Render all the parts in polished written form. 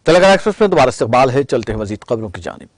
Telangana express में दोबारा इस्तकबाल है। चलते हैं मजीद खबरों की जानिब।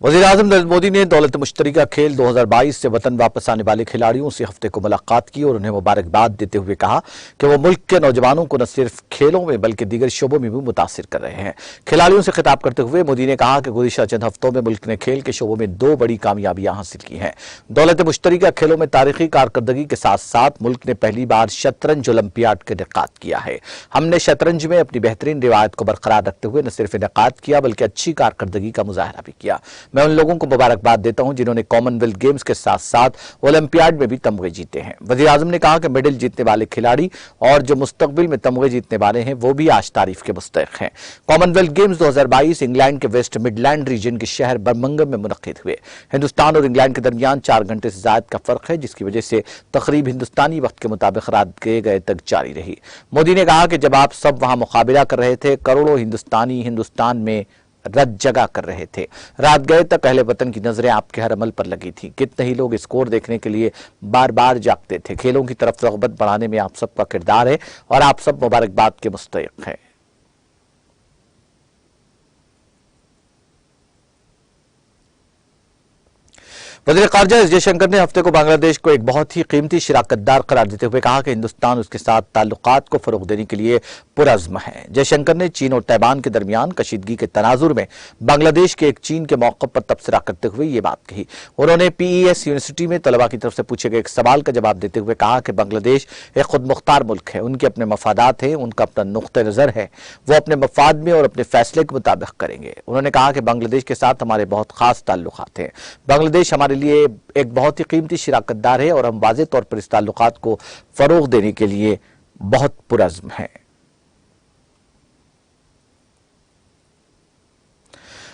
वज़ीर-ए-आज़म नरेंद्र मोदी ने दौलत मुश्तरका खेल 2022 से वतन वापस आने वाले खिलाड़ियों से हफ्ते को मुलाकात की और उन्हें मुबारकबाद देते हुए कहा कि वो मुल्क के नौजवानों को न सिर्फ खेलों में बल्कि दीगर शोबों में भी मुतासिर कर रहे हैं। खिलाड़ियों से खिताब करते हुए मोदी ने कहा कि गुज़िश्ता चंद हफ्तों में मुल्क ने खेल के शोबों में 2 बड़ी कामयाबियां हासिल की हैं। दौलत मुश्तरका खेलों में तारीखी कारकर्दगी के साथ साथ मुल्क ने पहली बार शतरंज ओलंपियाड का इनेकाद किया है। हमने शतरंज में अपनी बेहतरीन रिवायत को बरकरार रखते हुए न सिर्फ इनेकाद किया बल्कि अच्छी कारकर्दगी का मुजाहरा भी किया। मैं उन लोगों को मुबारकबाद देता हूं जिन्होंने कॉमनवेल्थ गेम्स के साथ साथ ओलंपियाड में भी तमगे जीते हैं। वज़ीर आज़म ने कहा कि मेडल जीतने वाले खिलाड़ी और जो मुस्तकबिल में तमगे जीतने वाले हैं वो भी आज तारीफ के मुस्तहिक हैं। कॉमनवेल्थ गेम्स 2022 इंग्लैंड के वेस्ट मिडलैंड रीजन के शहर बर्मिंघम में मुनक्किद हुए। हिंदुस्तान और इंग्लैंड के दरमियान 4 घंटे से ज्यादा का फर्क है, जिसकी वजह से तकरीब हिंदुस्तानी वक्त के मुताबिक रात के गए तक जारी रही। मोदी ने कहा कि जब आप सब वहां मुकाबला कर रहे थे, करोड़ों हिंदुस्तानी हिंदुस्तान में रत जगा कर रहे थे। रात गए तक अहले वतन की नजरें आपके हर अमल पर लगी थी। कितने ही लोग स्कोर देखने के लिए बार बार जागते थे। खेलों की तरफ रग़बत बढ़ाने में आप सबका किरदार है और आप सब मुबारकबाद के मुस्तहिक हैं। वज़ीर ख़ारजा एस जयशंकर ने हफ्ते को बांग्लादेश को एक बहुत ही कीमती शराकतदार करार देते हुए कहा कि हिंदुस्तान उसके साथ ताल्लुकात को फरोग देने के लिए पुरज़्म है। जयशंकर ने चीन और तैवान के दरमियान कशीदगी के तनाजुर में बांग्लादेश के एक चीन के मौक़िफ़ पर तबसरा करते हुए ये बात कही। उन्होंने PES यूनिवर्सिटी में तलबा की तरफ से पूछे गए एक सवाल का जवाब देते हुए कहा कि बांग्लादेश एक खुद मुख्तार मुल्क है, उनके अपने मफादात हैं, उनका अपना नुक्ता नज़र है, वो अपने मफाद में और अपने फैसले के मुताबिक करेंगे। उन्होंने कहा कि बांग्लादेश के साथ हमारे बहुत खास ताल्लुकात हैं। बांग्लादेश हमारे लिए एक बहुत ही कीमती शराकतदार है और हम वाज़े तौर पर इस ताल्लुकात को फरोग देने के लिए बहुत पुरज़्म हैं।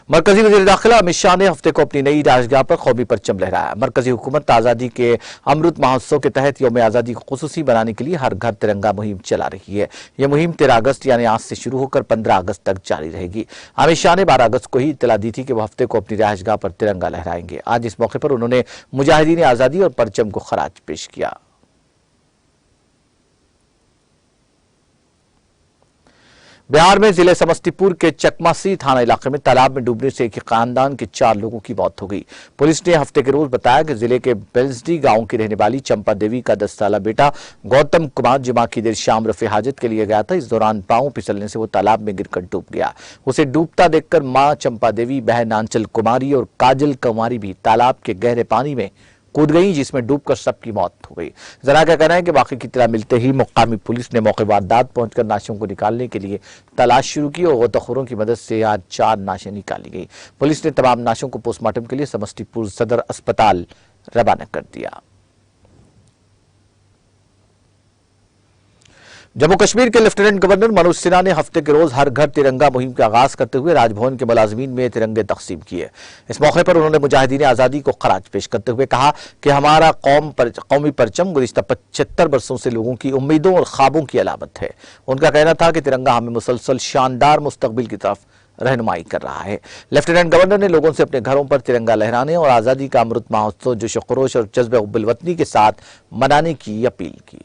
मरकजी वज़ीर दाखिला अमित शाह ने हफ्ते को अपनी नई राजगाह पर कौमी परचम लहराया। मरकजी हुकूमत आज़ादी के अमृत महोत्सव के तहत यौम आज़ादी को खुसूसी बनाने के लिए हर घर तिरंगा मुहिम चला रही है। यह मुहिम 13 अगस्त यानी आज से शुरू होकर 15 अगस्त तक जारी रहेगी। अमित शाह ने 12 अगस्त को ही इत्तला दी थी कि वह हफ्ते को अपनी राजगाह पर तिरंगा लहराएंगे। आज इस मौके पर उन्होंने मुजाहिदीन आज़ादी और परचम को खराज पेश किया। बिहार में जिले समस्तीपुर के चकमासी थाना इलाके में तालाब में डूबने से एक खानदान के 4 लोगों की मौत हो गई। पुलिस ने हफ्ते के रोज बताया कि जिले के बेल्सडी गांव की रहने वाली चंपा देवी का 10 साला बेटा गौतम कुमार जुमा की देर शाम रफे हाजत के लिए गया था। इस दौरान पांव फिसलने से वो तालाब में गिरकर डूब गया। उसे डूबता देखकर मां चंपा देवी, बहन आंचल कुमारी और काजल कुमारी भी तालाब के गहरे पानी में कूद गई, जिसमें डूबकर सबकी मौत हो गई। जरा का कहना है कि वाकई की इत्तला मिलते ही मुकामी पुलिस ने मौके वारदात पहुंचकर लाशों को निकालने के लिए तलाश शुरू की और गोताखोरों की मदद से आज 4 लाशें निकाली गई। पुलिस ने तमाम लाशों को पोस्टमार्टम के लिए समस्तीपुर सदर अस्पताल रवाना कर दिया। जम्मू कश्मीर के लेफ्टिनेंट गवर्नर मनोज सिन्हा ने हफ्ते के रोज हर घर तिरंगा मुहिम का आगाज करते हुए राजभवन के मुलाजमीन में तिरंगे तकसीम किए। इस मौके पर उन्होंने मुजाहिदीन आज़ादी को खराज पेश करते हुए कहा कि हमारा कौमी परचम गुज़िश्ता 75 वर्षों से लोगों की उम्मीदों और ख्वाबों की अलामत है। उनका कहना था कि तिरंगा हमें मुसलसल शानदार मुस्तकबिल की तरफ रहनुमाई कर रहा है। लेफ्टिनेंट गवर्नर ने लोगों से अपने घरों पर तिरंगा लहराने और आज़ादी का अमृत महोत्सव जोश खरोश और जज्बे हुब्बुल वतनी के साथ मनाने की अपील की।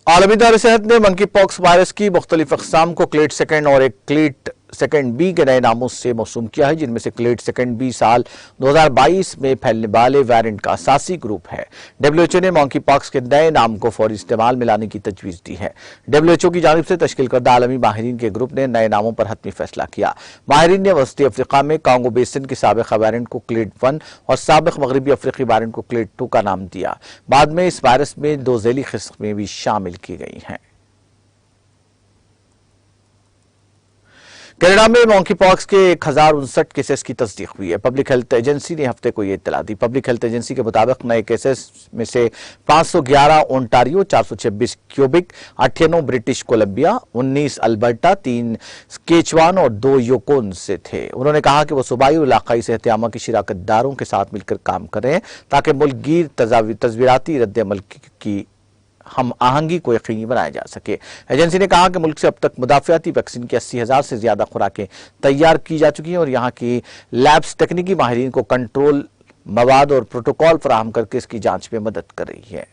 आलमी इदारे सेहत ने मंकी पॉक्स वायरस की मुख्तलिफ अक़साम को क्लेड सेकेंड और एक क्लेड सेकेंड बी के नए नामों से मौसूम किया है, जिनमें से क्लेड सेकेंड बी साल 2022 में फैलने वाले वेरिएंट का असासी ग्रुप है। WHO ने मंकी पॉक्स के नए नाम को फौरी इस्तेमाल में लाने की तजवीज़ दी है। WHO की जानिब से तश्कील करदा आलमी माहिरीन के ग्रुप ने नए नामों पर हतमी फैसला किया। माहिरीन ने वस्ती अफ्रीका में कांगो बेसिन के साबिक़ वेरिएंट को क्लेड 1 और साबिक़ मगरबी अफ्रीकी वेरिएंट को क्लेड 2 का नाम दिया। बाद में इस वायरस में 2 ज़ैली किस्में भी शामिल की गई हैं। कनाडा में मॉन्की पॉक्स के 1059 केसेस की तस्दीक हुई है। पब्लिक हेल्थ एजेंसी ने हफ्ते को यह इत्तला दी। पब्लिक हेल्थ एजेंसी के मुताबिक नए केसेस में से 511 Ontario, 426 cubic, 98 British Columbia, 19 Alberta, 3 स्केचवान और 2 योकोन से थे। उन्होंने कहा कि वो सूबाई और इलाकाई सेहतयामा की शिराकतदारों के साथ मिलकर काम कर रहे हैं ताकि मुल्कगीर तस्वीराती रद्द-ए-अमल की हम आहंगी को यकीनी बनाया जा सके। एजेंसी ने कहा कि मुल्क से अब तक मुदाफियाती वैक्सीन की 80,000 से ज्यादा खुराकें तैयार की जा चुकी हैं और यहाँ की लैब्स तकनीकी माहिरीन को कंट्रोल मवाद और प्रोटोकॉल फराहम करके इसकी जांच में मदद कर रही है।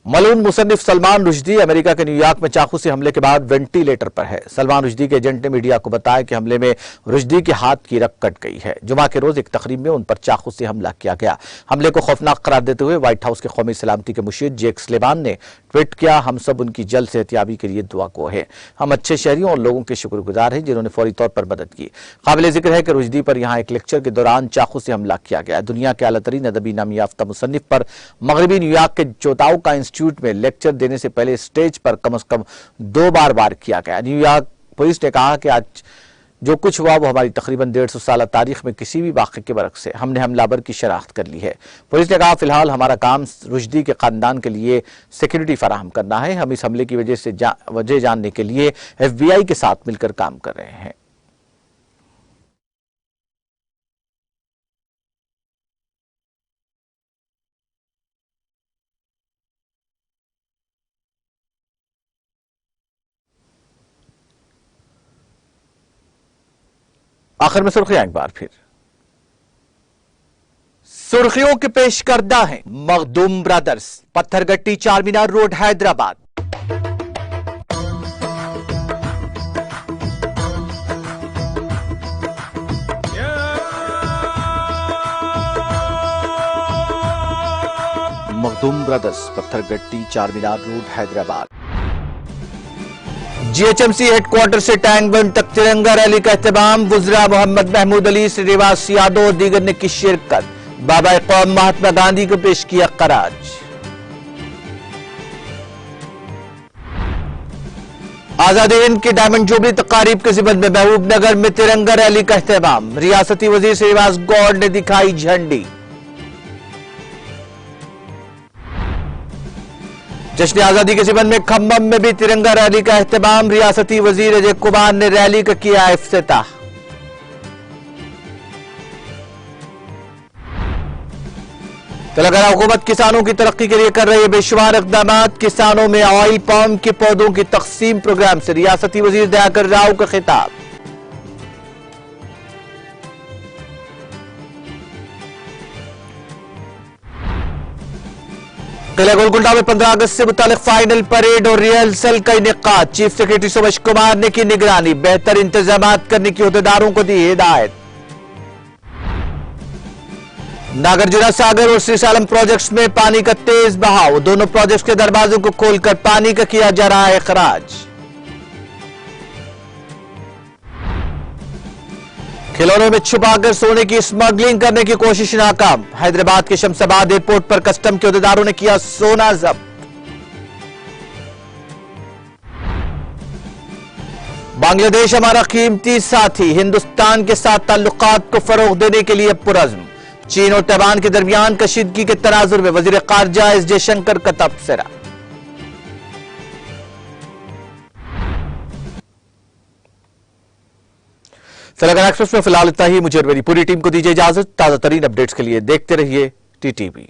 मलून मुसन्निफ सलमान रुश्दी अमेरिका के न्यूयॉर्क में चाकू से हमले के बाद वेंटिलेटर पर है। सलमान रुश्दी के एजेंट ने मीडिया को बताया कि हमले में रुश्दी के हाथ की रग कट गई है। जुमा के रोज एक तकरीब में उन पर चाकू से हमला किया गया। हमले को खौफनाक करार देते हुए व्हाइट हाउस के कौमी सलामती के मुशीर जेक सुलेमान ने ट्वीट किया, हम सब उनकी जल्द सेहतयाबी के लिए दुआ गो है। हम अच्छे शहरियों और लोगों के शुक्रगुजार हैं जिन्होंने फौरी तौर पर मदद की। काबिल जिक्र है कि रुश्दी पर यहाँ एक लेक्चर के दौरान चाकू से हमला किया गया। दुनिया के आलातरीन अदबी नामी याफ्ता मुसन्निफ पर मगरबी न्यूयॉर्क के चोताऊ का इंस्टीट्यूट में लेक्चर देने से पहले स्टेज पर कम से कम 2 बार वार किया गया। न्यूयॉर्क पुलिस ने कहा कि आज जो कुछ हुआ वो हमारी तकरीबन 150 साल तारीख में किसी भी वाक़े के बरक्स से हमने हमलावर की शनाख्त कर ली है। पुलिस ने कहा, फिलहाल हमारा काम रुश्दी के खानदान के लिए सिक्योरिटी फराहम करना है। हम इस हमले की वजह जानने के लिए FBI के साथ मिलकर काम कर रहे हैं। आखिर में सुर्खियां एक बार फिर। सुर्खियों के पेश करदा है Makhdoom brothers, Pathergatti Charminar road Hyderabad. Makhdoom brothers, Pathergatti Charminar road Hyderabad. GHMC headquarter से टैंक बंद तक तिरंगा रैली का एहतमाम। वुज़रा मोहम्मद महमूद अली, श्रीनिवास यादव और दीगर ने की शिरकत। बाबा कौम महात्मा गांधी को पेश किया खराज। आजादी हिंद की डायमंड जुबली तकारीब के ज़िमन में महबूब नगर में तिरंगा रैली का एहतमाम। रियासती वजीर श्रीनिवास गौड़ ने दिखाई झंडी। जश्न आजादी के ज़िमन में खम्भम में भी तिरंगा रैली का एहतमाम। रियासती वजीर अजय कुमार ने रैली का किया इफ्तिताह। तेलंगाना हुकूमत किसानों की तरक्की के लिए कर रही है बेशुमार इक़दाम। किसानों में ऑयल पाम के पौधों की तकसीम प्रोग्राम से रियासती वजीर दयाकर राव का खिताब। किला गोलकुंडा में 15 अगस्त से मुतालिक फाइनल परेड और रिहर्सल का इनेकाद। चीफ सेक्रेटरी सुभाष कुमार ने की निगरानी। बेहतर इंतजाम करने की अहदेदारों को दी हिदायत। नागार्जुना सागर और श्रीसालम प्रोजेक्ट्स में पानी का तेज बहाव। दोनों प्रोजेक्ट्स के दरवाजों को खोलकर पानी का किया जा रहा है खराज। खिलौनों में छुपाकर सोने की स्मगलिंग करने की कोशिश नाकाम। हैदराबाद के शमशाबाद एयरपोर्ट पर कस्टम के अहदेदारों ने किया सोना जब्त। बांग्लादेश हमारा कीमती साथी, हिंदुस्तान के साथ ताल्लुकात को फरोग देने के लिए पुरज़्म। चीन और ताइवान के दरमियान कशीदगी के तनाजुर में वजीर खारजा एस जयशंकर का तबसरा। तेलंगाना एक्सप्रेस में फिलहाल इतना ही। मुझे और मेरी पूरी टीम को दीजिए इजाजत। ताजा तरीन अपडेट्स के लिए देखते रहिए TTV।